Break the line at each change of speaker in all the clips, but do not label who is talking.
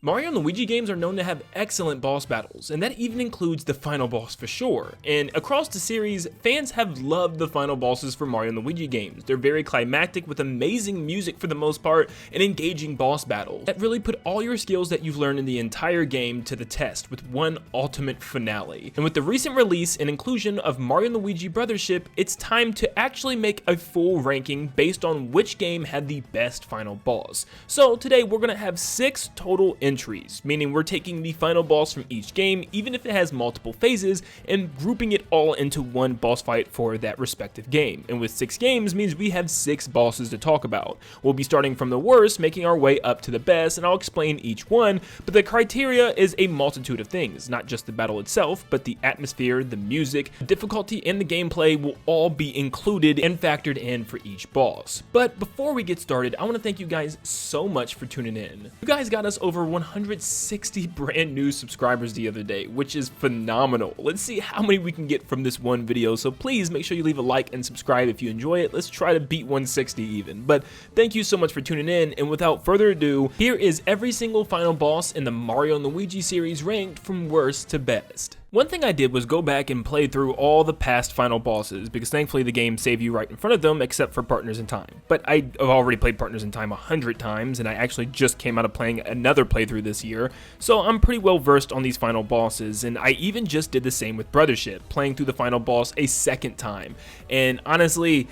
Mario and Luigi games are known to have excellent boss battles, and that even includes the final boss for sure. And across the series, fans have loved the final bosses for Mario and Luigi games. They're very climactic with amazing music for the most part and engaging boss battles that really put all your skills that you've learned in the entire game to the test with one ultimate finale. And with the recent release and inclusion of Mario and Luigi Brothership, it's time to actually make a full ranking based on which game had the best final boss. So today we're going to have 6 total entries, meaning we're taking the final boss from each game, even if it has multiple phases, and grouping it all into one boss fight for that respective game. And with 6 games means we have 6 bosses to talk about. We'll be starting from the worst, making our way up to the best, and I'll explain each one, but the criteria is a multitude of things, not just the battle itself, but the atmosphere, the music, the difficulty, and the gameplay will all be included and factored in for each boss. But before we get started, I want to thank you guys so much for tuning in. You guys got us over 160 brand new subscribers the other day, which is phenomenal. Let's see how many we can get from this one video, so please make sure you leave a like and subscribe if you enjoy it. Let's try to beat 160 even. But thank you so much for tuning in, and without further ado, here is every single final boss in the Mario and Luigi series ranked from worst to best. One thing I did was go back and play through all the past final bosses, because thankfully the game saved you right in front of them, except for Partners in Time. But I've already played Partners in Time 100 times, and I actually just came out of playing another playthrough this year, so I'm pretty well versed on these final bosses, and I even just did the same with Brothership, playing through the final boss a second time. And honestly,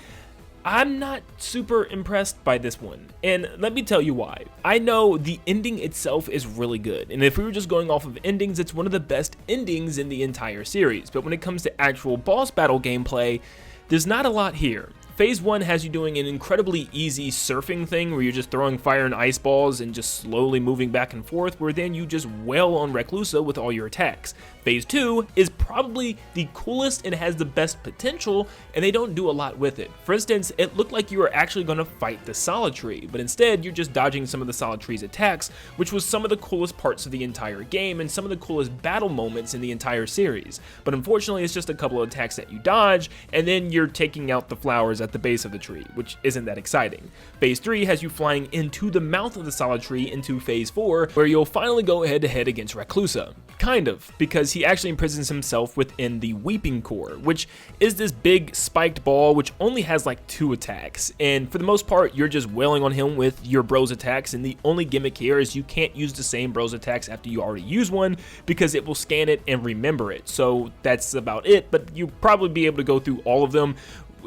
I'm not super impressed by this one, and let me tell you why. I know the ending itself is really good, and if we were just going off of endings, it's one of the best endings in the entire series, but when it comes to actual boss battle gameplay, there's not a lot here. Phase 1 has you doing an incredibly easy surfing thing where you're just throwing fire and ice balls and just slowly moving back and forth, where then you just wail on Reclusa with all your attacks. Phase 2 is probably the coolest and has the best potential, and they don't do a lot with it. For instance, it looked like you were actually going to fight the Solid Tree, but instead you're just dodging some of the Solid Tree's attacks, which was some of the coolest parts of the entire game and some of the coolest battle moments in the entire series. But unfortunately, it's just a couple of attacks that you dodge, and then you're taking out the flowers at the base of the tree, which isn't that exciting. Phase 3 has you flying into the mouth of the Solid Tree into Phase 4, where you'll finally go head to head against Reclusa. Kind of, because he actually imprisons himself within the Weeping Core, which is this big spiked ball which only has like 2 attacks, and for the most part you're just wailing on him with your bros attacks, and the only gimmick here is you can't use the same bros attacks after you already use one, because it will scan it and remember it. So that's about it, but you'll probably be able to go through all of them,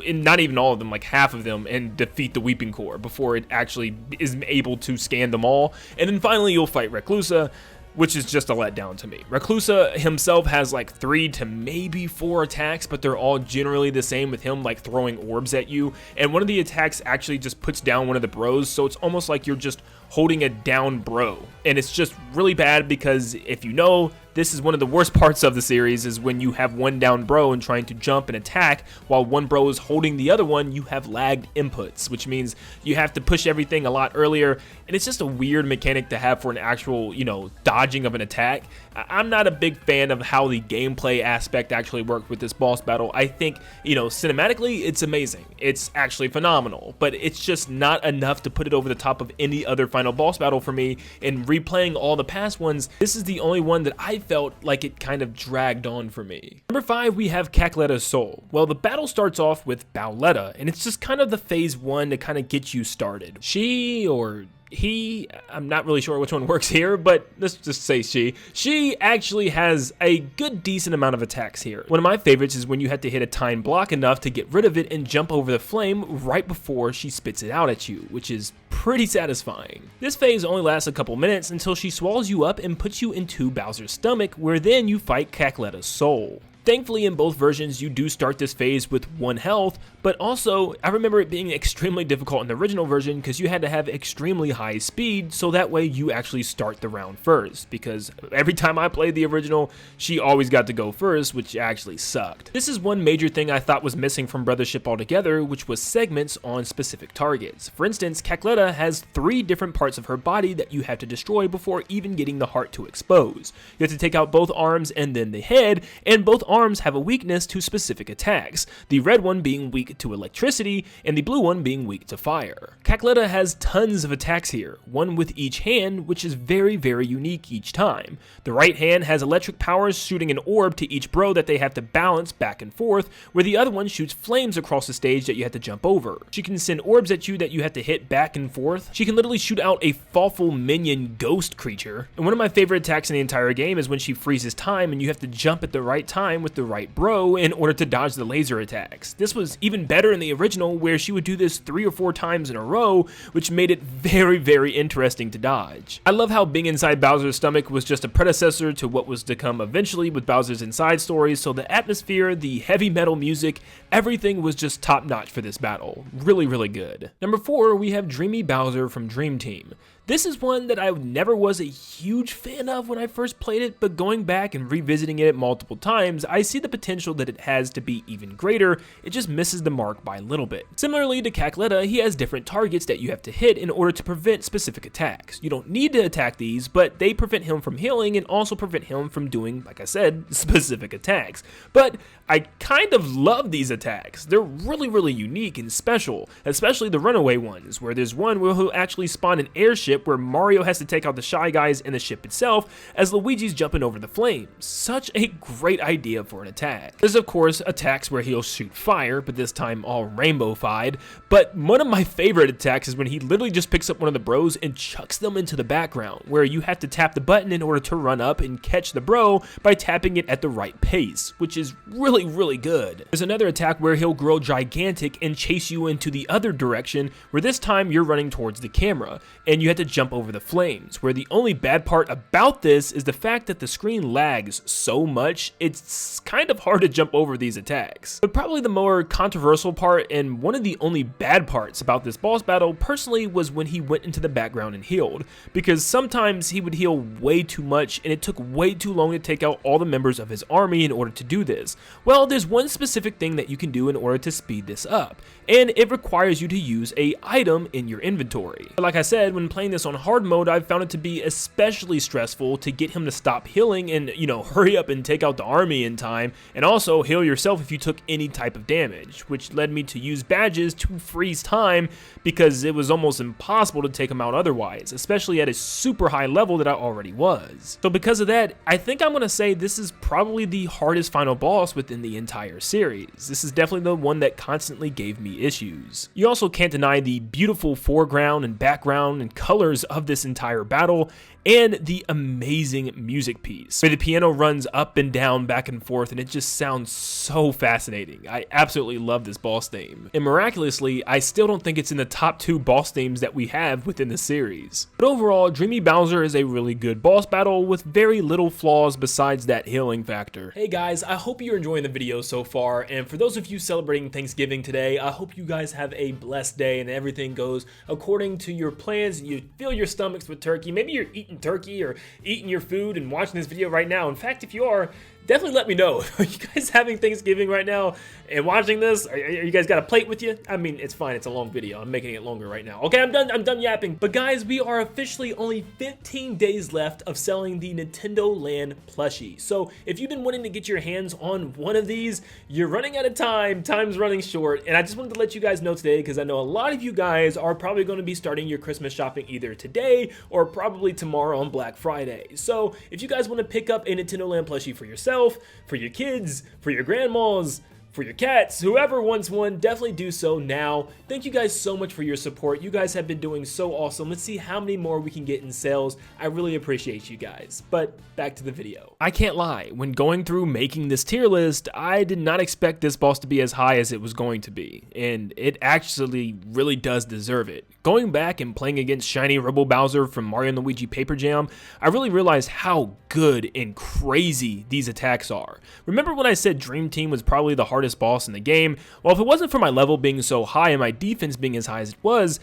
and not even all of them, like half of them, and defeat the Weeping Core before it actually is able to scan them all. And then finally you'll fight Reclusa, which is just a letdown to me. Reclusa himself has like 3 to maybe 4 attacks, but they're all generally the same, with him like throwing orbs at you, and one of the attacks actually just puts down one of the bros, so it's almost like you're just holding a down bro, and it's just really bad, because if you know, this is one of the worst parts of the series, is when you have one down bro and trying to jump and attack while one bro is holding the other one, you have lagged inputs, which means you have to push everything a lot earlier, and it's just a weird mechanic to have for an actual, dodging of an attack. I'm not a big fan of how the gameplay aspect actually worked with this boss battle. I think, cinematically, it's amazing. It's actually phenomenal, but it's just not enough to put it over the top of any other final boss battle for me. And replaying all the past ones, this is the only one that I felt like it kind of dragged on for me. Number 5, we have Cackletta's Soul. Well, the battle starts off with Paulygon, and it's just kind of the Phase 1 to kind of get you started. She, or he, I'm not really sure which one works here, but let's just say she actually has a decent amount of attacks here. One of my favorites is when you have to hit a time block enough to get rid of it and jump over the flame right before she spits it out at you, which is pretty satisfying. This phase only lasts a couple minutes until she swallows you up and puts you into Bowser's stomach, where then you fight Cackletta's Soul. Thankfully, in both versions, you do start this phase with 1 health, but also, I remember it being extremely difficult in the original version because you had to have extremely high speed, so that way you actually start the round first, because every time I played the original, she always got to go first, which actually sucked. This is one major thing I thought was missing from Brothership altogether, which was segments on specific targets. For instance, Cackletta has 3 different parts of her body that you have to destroy before even getting the heart to expose. You have to take out both arms and then the head, and both arms have a weakness to specific attacks, the red one being weak to electricity and the blue one being weak to fire. Cackletta has tons of attacks here, one with each hand, which is very unique each time. The right hand has electric powers shooting an orb to each bro that they have to balance back and forth, where the other one shoots flames across the stage that you have to jump over. She can send orbs at you that you have to hit back and forth. She can literally shoot out a thoughtful minion ghost creature. And one of my favorite attacks in the entire game is when she freezes time and you have to jump at the right time with the right bro in order to dodge the laser attacks. This was even better in the original, where she would do this 3 or 4 times in a row, which made it very interesting to dodge. I love how being inside Bowser's stomach was just a predecessor to what was to come eventually with Bowser's Inside stories, so the atmosphere, the heavy metal music, everything was just top notch for this battle. Really good. Number 4, we have Dreamy Bowser from Dream Team. This is one that I never was a huge fan of when I first played it, but going back and revisiting it multiple times, I see the potential that it has to be even greater. It just misses the mark by a little bit. Similarly to Cackletta, he has different targets that you have to hit in order to prevent specific attacks. You don't need to attack these, but they prevent him from healing and also prevent him from doing, like I said, specific attacks. But I kind of love these attacks. They're really unique and special, especially the runaway ones, where there's one where he'll actually spawn an airship where Mario has to take out the Shy Guys and the ship itself as Luigi's jumping over the flames. Such a great idea for an attack. There's of course attacks where he'll shoot fire, but this time all rainbow-fied. But one of my favorite attacks is when he literally just picks up one of the bros and chucks them into the background, where you have to tap the button in order to run up and catch the bro by tapping it at the right pace, which is really good. There's another attack where he'll grow gigantic and chase you into the other direction, where this time you're running towards the camera and you have to jump over the flames, where the only bad part about this is the fact that the screen lags so much, it's kind of hard to jump over these attacks. But probably the more controversial part, and one of the only bad parts about this boss battle personally, was when he went into the background and healed, because sometimes he would heal way too much and it took way too long to take out all the members of his army in order to do this. Well, there's one specific thing that you can do in order to speed this up, and it requires you to use a item in your inventory. But like I said, when playing this on hard mode, I've found it to be especially stressful to get him to stop healing and, hurry up and take out the army in time, and also heal yourself if you took any type of damage, which led me to use badges to freeze time because it was almost impossible to take him out otherwise, especially at a super high level that I already was. So because of that, I think I'm going to say this is probably the hardest final boss within the entire series. This is definitely the one that constantly gave me issues. You also can't deny the beautiful foreground and background and colors of this entire battle, and the amazing music piece, where the piano runs up and down, back and forth, and it just sounds so fascinating. I absolutely love this boss theme. And miraculously, I still don't think it's in the top 2 boss themes that we have within the series. But overall, Dreamy Bowser is a really good boss battle with very little flaws besides that healing factor. Hey guys, I hope you're enjoying the video so far, and for those of you celebrating Thanksgiving today, I hope you guys have a blessed day and everything goes according to your plans and you fill your stomachs with turkey. Maybe you're eating turkey or eating your food and watching this video right now. In fact, if you are, definitely let me know. Are you guys having Thanksgiving right now and watching this? Are you guys got a plate with you? I mean, it's fine. It's a long video. I'm making it longer right now. Okay, I'm done yapping. But guys, we are officially only 15 days left of selling the Nin10doland plushie. So if you've been wanting to get your hands on one of these, you're running out of time. Time's running short. And I just wanted to let you guys know today, because I know a lot of you guys are probably going to be starting your Christmas shopping either today or probably tomorrow on Black Friday. So if you guys want to pick up a Nin10doland plushie for yourself, for your kids, for your grandmas, for your cats, whoever wants one, definitely do so now. Thank you guys so much for your support. You guys have been doing so awesome. Let's see how many more we can get in sales. I really appreciate you guys. But back to the video. I can't lie, when going through making this tier list, I did not expect this boss to be as high as it was going to be, and it actually really does deserve it. Going back and playing against shiny RoboBowser from Mario and Luigi Paper Jam, I really realized how good and crazy these attacks are. Remember when I said Dream Team was probably the hardest boss in the game? Well, if it wasn't for my level being so high and my defense being as high as it was,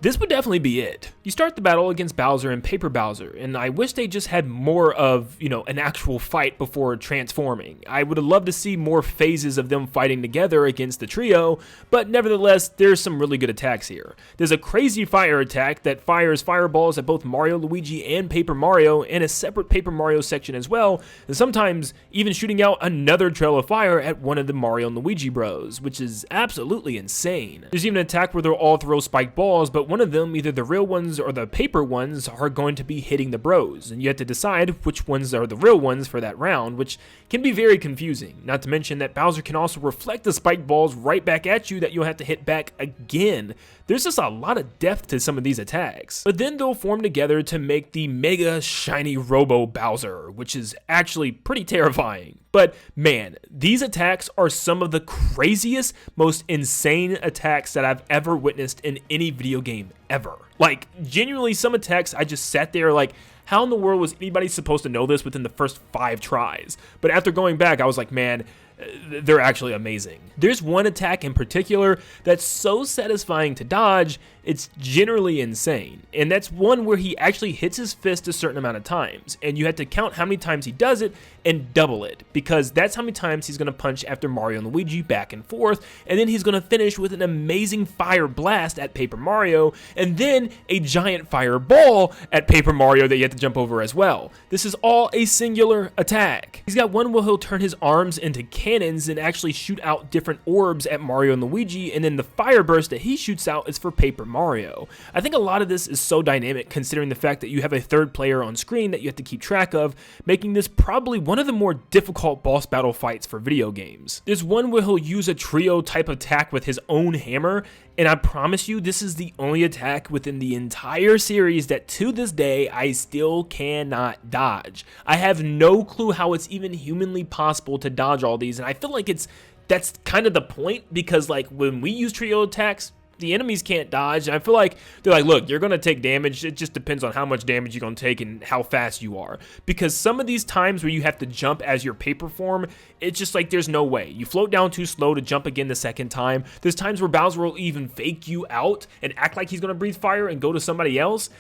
this would definitely be it. You start the battle against Bowser and Paper Bowser, and I wish they just had more of, an actual fight before transforming. I would have loved to see more phases of them fighting together against the trio, but nevertheless, there's some really good attacks here. There's a crazy fire attack that fires fireballs at both Mario, Luigi, and Paper Mario, and a separate Paper Mario section as well, and sometimes even shooting out another trail of fire at one of the Mario and Luigi bros, which is absolutely insane. There's even an attack where they'll all throw spiked balls, but one of them, either the real ones or the paper ones, are going to be hitting the bros, and you have to decide which ones are the real ones for that round, which can be very confusing. Not to mention that Bowser can also reflect the spiked balls right back at you that you'll have to hit back again. There's just a lot of depth to some of these attacks. But then they'll form together to make the mega shiny RoboBowser, which is actually pretty terrifying. But man, these attacks are some of the craziest, most insane attacks that I've ever witnessed in any video game ever. Like, genuinely, some attacks I just sat there like, how in the world was anybody supposed to know this within the first 5 tries? But after going back, I was like, man, they're actually amazing. There's one attack in particular that's so satisfying to dodge, it's generally insane. And that's one where he actually hits his fist a certain amount of times, and you have to count how many times he does it and double it, because that's how many times he's going to punch after Mario and Luigi back and forth, and then he's going to finish with an amazing fire blast at Paper Mario, and then a giant fireball at Paper Mario that you have to jump over as well. This is all a singular attack. He's got one where he'll turn his arms into cannons and actually shoot out different orbs at Mario and Luigi, and then the fire burst that he shoots out is for Paper Mario. I think a lot of this is so dynamic considering the fact that you have a third player on screen that you have to keep track of, making this probably one of the more difficult boss battle fights for video games. There's one where he'll use a trio type attack with his own hammer, and I promise you this is the only attack within the entire series that to this day I still cannot dodge. I have no clue how it's even humanly possible to dodge all these, and I feel like that's kind of the point, because like when we use trio attacks, the enemies can't dodge, and I feel like they're like, look, you're gonna take damage, it just depends on how much damage you're gonna take and how fast you are, because some of these times where you have to jump as your paper form, it's just like there's no way. You float down too slow to jump again the second time. There's times where Bowser will even fake you out and act like he's gonna breathe fire and go to somebody else.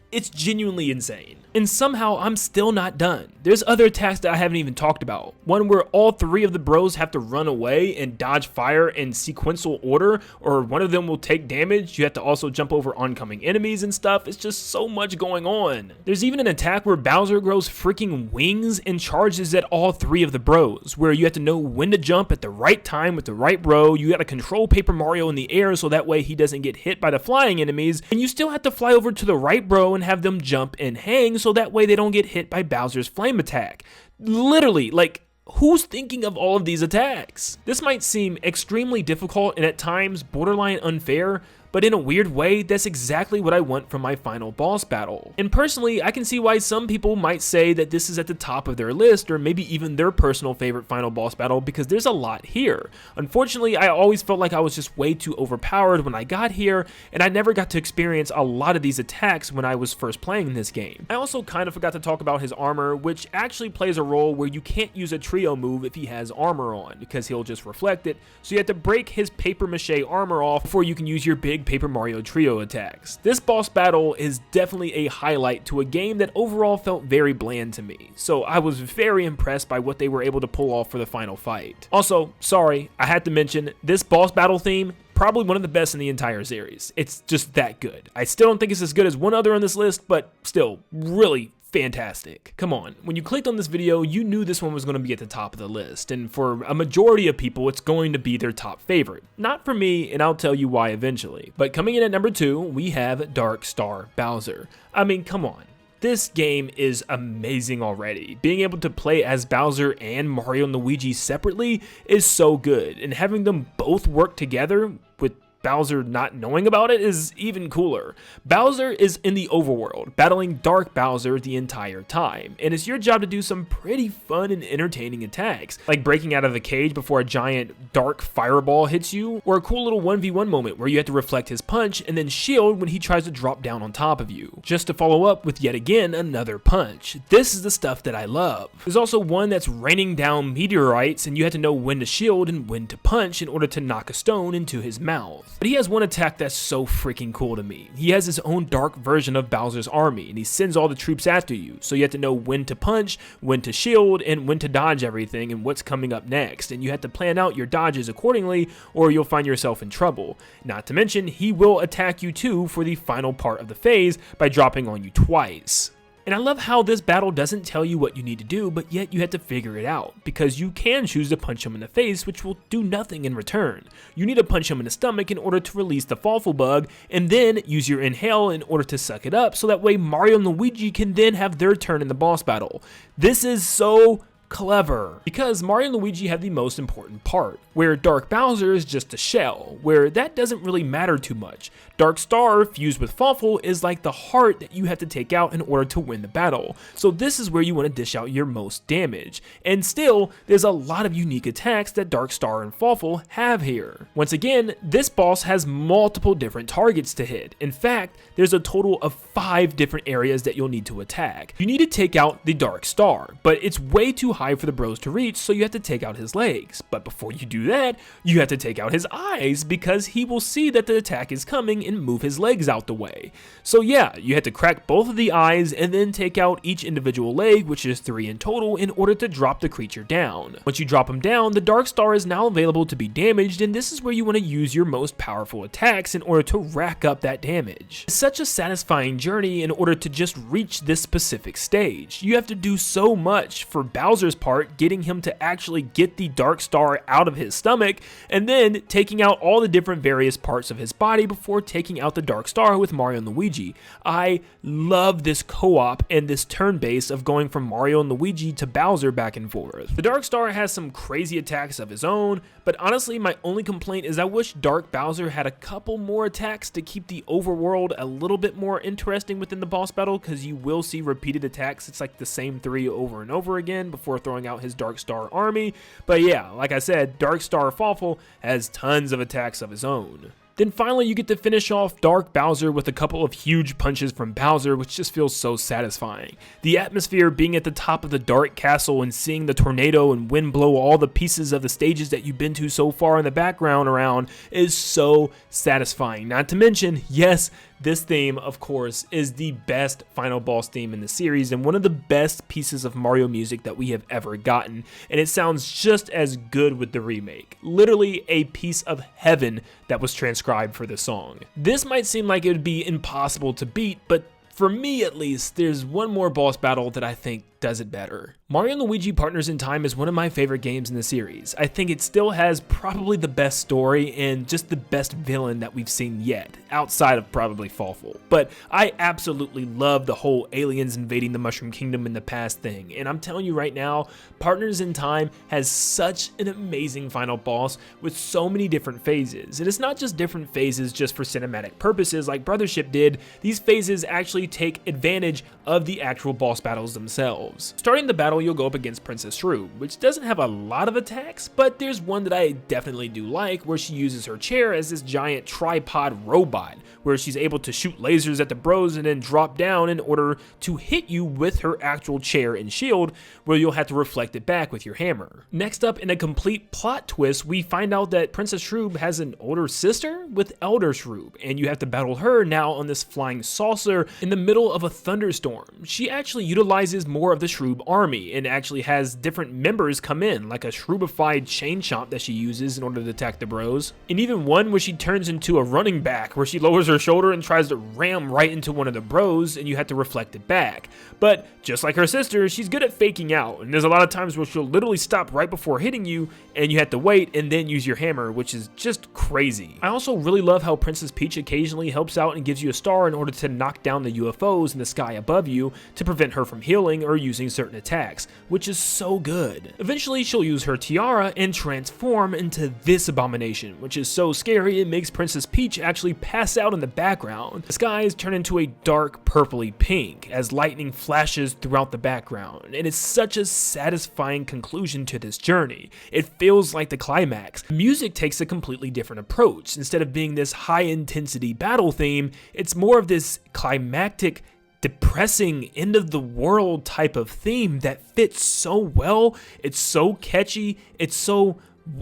It's genuinely insane. And somehow I'm still not done. There's other attacks that I haven't even talked about. One where all 3 of the bros have to run away and dodge fire in sequential order, or one of them will take damage. You have to also jump over oncoming enemies and stuff. It's just so much going on. There's even an attack where Bowser grows freaking wings and charges at all 3 of the bros, where you have to know when to jump at the right time with the right bro. You gotta control Paper Mario in the air so that way he doesn't get hit by the flying enemies, and you still have to fly over to the right bro and have them jump and hang so that way they don't get hit by Bowser's flame attack. Literally, like, who's thinking of all of these attacks? This might seem extremely difficult and at times borderline unfair, but in a weird way, that's exactly what I want from my final boss battle. And personally, I can see why some people might say that this is at the top of their list, or maybe even their personal favorite final boss battle, because there's a lot here. Unfortunately, I always felt like I was just way too overpowered when I got here, and I never got to experience a lot of these attacks when I was first playing this game. I also kind of forgot to talk about his armor, which actually plays a role where you can't use a trio move if he has armor on, because he'll just reflect it, so you have to break his paper mache armor off before you can use your big Paper Mario trio attacks. This boss battle is definitely a highlight to a game that overall felt very bland to me, so I was very impressed by what they were able to pull off for the final fight. Also, sorry, I had to mention, this boss battle theme, probably one of the best in the entire series. It's just that good. I still don't think it's as good as one other on this list, but still, really fantastic. Come on, when you clicked on this video, you knew this one was going to be at the top of the list, and for a majority of people, it's going to be their top favorite. Not for me, and I'll tell you why eventually. But coming in at number 2, we have Dark Star Bowser. I mean, come on. This game is amazing already. Being able to play as Bowser and Mario and Luigi separately is so good, and having them both work together with Bowser not knowing about it is even cooler. Bowser is in the overworld, battling Dark Bowser the entire time, and it's your job to do some pretty fun and entertaining attacks, like breaking out of the cage before a giant dark fireball hits you, or a cool little 1v1 moment where you have to reflect his punch and then shield when he tries to drop down on top of you, just to follow up with yet again another punch. This is the stuff that I love. There's also one that's raining down meteorites, and you have to know when to shield and when to punch in order to knock a stone into his mouth. health. But he has one attack that's so freaking cool to me. He has his own dark version of Bowser's army, and he sends all the troops after you, so you have to know when to punch, when to shield, and when to dodge everything and what's coming up next, and you have to plan out your dodges accordingly or you'll find yourself in trouble. Not to mention, he will attack you too for the final part of the phase by dropping on you twice. And I love how this battle doesn't tell you what you need to do, but yet you have to figure it out, because you can choose to punch him in the face, which will do nothing in return. You need to punch him in the stomach in order to release the Fawful bug, and then use your inhale in order to suck it up, so that way Mario and Luigi can then have their turn in the boss battle. This is so clever, because Mario and Luigi have the most important part, where Dark Bowser is just a shell, where that doesn't really matter too much. Dark Star fused with Fawful is like the heart that you have to take out in order to win the battle, so this is where you want to dish out your most damage. And still, there's a lot of unique attacks that Dark Star and Fawful have here. Once again, this boss has multiple different targets to hit. In fact, there's a total of 5 different areas that you'll need to attack. You need to take out the Dark Star, but it's way too high for the bros to reach, so you have to take out his legs. But before you do that, you have to take out his eyes, because he will see that the attack is coming and move his legs out the way. So yeah, you have to crack both of the eyes and then take out each individual leg, which is 3 in total, in order to drop the creature down. Once you drop him down, the Dark Star is now available to be damaged, and this is where you want to use your most powerful attacks in order to rack up that damage. It's such a satisfying journey in order to just reach this specific stage. You have to do so much for Bowser's part, getting him to actually get the Dark Star out of his stomach, and then taking out all the different various parts of his body before taking out the Dark Star with Mario and Luigi. I love this co-op and this turn base of going from Mario and Luigi to Bowser back and forth. The Dark Star has some crazy attacks of his own, but honestly my only complaint is I wish Dark Bowser had a couple more attacks to keep the overworld a little bit more interesting within the boss battle, because you will see repeated attacks. It's like the same 3 over and over again before throwing out his Dark Star army. But yeah, like I said, Dark Star Fawful has tons of attacks of his own. Then finally you get to finish off Dark Bowser with a couple of huge punches from Bowser, which just feels so satisfying. The atmosphere being at the top of the Dark Castle and seeing the tornado and wind blow all the pieces of the stages that you've been to so far in the background around is so satisfying. Not to mention, yes, this theme, of course, is the best final boss theme in the series and one of the best pieces of Mario music that we have ever gotten, and it sounds just as good with the remake. Literally a piece of heaven that was transcribed for this song. This might seem like it would be impossible to beat, but for me at least, there's one more boss battle that I think does it better. Mario and Luigi Partners in Time is one of my favorite games in the series. I think it still has probably the best story and just the best villain that we've seen yet, outside of probably Fawful. But I absolutely love the whole aliens invading the Mushroom Kingdom in the past thing, and I'm telling you right now, Partners in Time has such an amazing final boss with so many different phases. And it's not just different phases just for cinematic purposes like Brothership did, these phases actually take advantage of the actual boss battles themselves. Starting the battle, you'll go up against Princess Shroob, which doesn't have a lot of attacks, but there's one that I definitely do like, where she uses her chair as this giant tripod robot, where she's able to shoot lasers at the bros and then drop down in order to hit you with her actual chair and shield, where you'll have to reflect it back with your hammer. Next up, in a complete plot twist, we find out that Princess Shroob has an older sister with Elder Shroob, and you have to battle her now on this flying saucer in the middle of a thunderstorm. She actually utilizes more of the Shroob army and actually has different members come in, like a Shroobified chain chomp that she uses in order to attack the bros, and even one where she turns into a running back, where she lowers her shoulder and tries to ram right into one of the bros, and you have to reflect it back. But just like her sister, she's good at faking out, and there's a lot of times where she'll literally stop right before hitting you, and you have to wait and then use your hammer, which is just crazy. I also really love how Princess Peach occasionally helps out and gives you a star in order to knock down the UFOs in the sky above you to prevent her from healing or using certain attacks, which is so good. Eventually, she'll use her tiara and transform into this abomination, which is so scary it makes Princess Peach actually pass out in the background. The skies turn into a dark purpley pink as lightning flashes throughout the background, and it's such a satisfying conclusion to this journey. It feels like the climax. The music takes a completely different approach. Instead of being this high intensity battle theme, it's more of this climactic, depressing, end of the world type of theme that fits so well. It's so catchy, it's so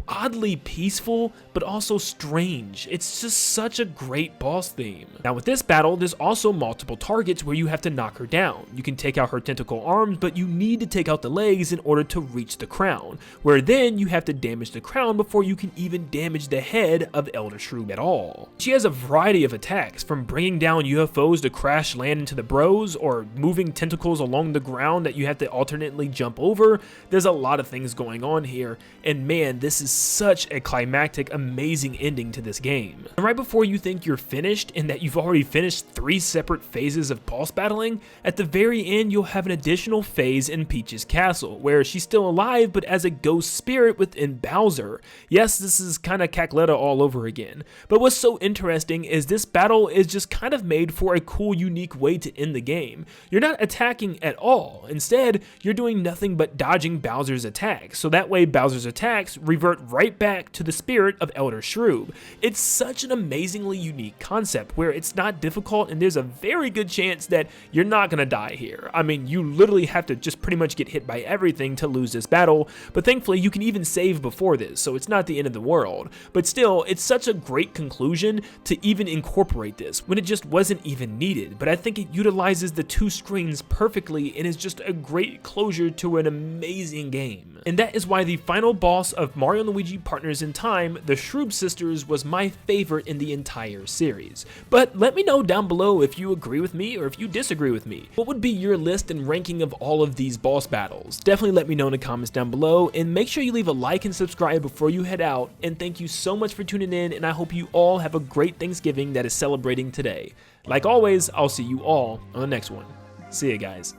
oddly peaceful, but also strange. It's just such a great boss theme. Now with this battle, there's also multiple targets where you have to knock her down. You can take out her tentacle arms, but you need to take out the legs in order to reach the crown, where then you have to damage the crown before you can even damage the head of Elder Shroob at all. She has a variety of attacks, from bringing down UFOs to crash land into the bros, or moving tentacles along the ground that you have to alternately jump over. There's a lot of things going on here, and man, this is such a climactic, amazing ending to this game. And right before you think you're finished and that you've already finished 3 separate phases of boss battling, at the very end you'll have an additional phase in Peach's castle, where she's still alive but as a ghost spirit within Bowser. Yes, this is kinda Cackletta all over again. But what's so interesting is this battle is just kind of made for a cool, unique way to end the game. You're not attacking at all. Instead, you're doing nothing but dodging Bowser's attacks, so that way Bowser's attacks revert right back to the spirit of Elder Shroob. It's such an amazingly unique concept where it's not difficult, and there's a very good chance that you're not gonna die here. I mean, you literally have to just pretty much get hit by everything to lose this battle, but thankfully you can even save before this, so it's not the end of the world. But still, it's such a great conclusion to even incorporate this when it just wasn't even needed. But I think it utilizes the 2 screens perfectly and is just a great closure to an amazing game. And that is why the final boss of Mario and Luigi Partners in Time, the Shroob sisters, was my favorite in the entire series. But let me know down below if you agree with me or if you disagree with me. What would be your list and ranking of all of these boss battles? Definitely let me know in the comments down below, and make sure you leave a like and subscribe before you head out. And thank you so much for tuning in, and I hope you all have a great Thanksgiving that is celebrating today. Like always, I'll see you all on the next one. See ya, guys.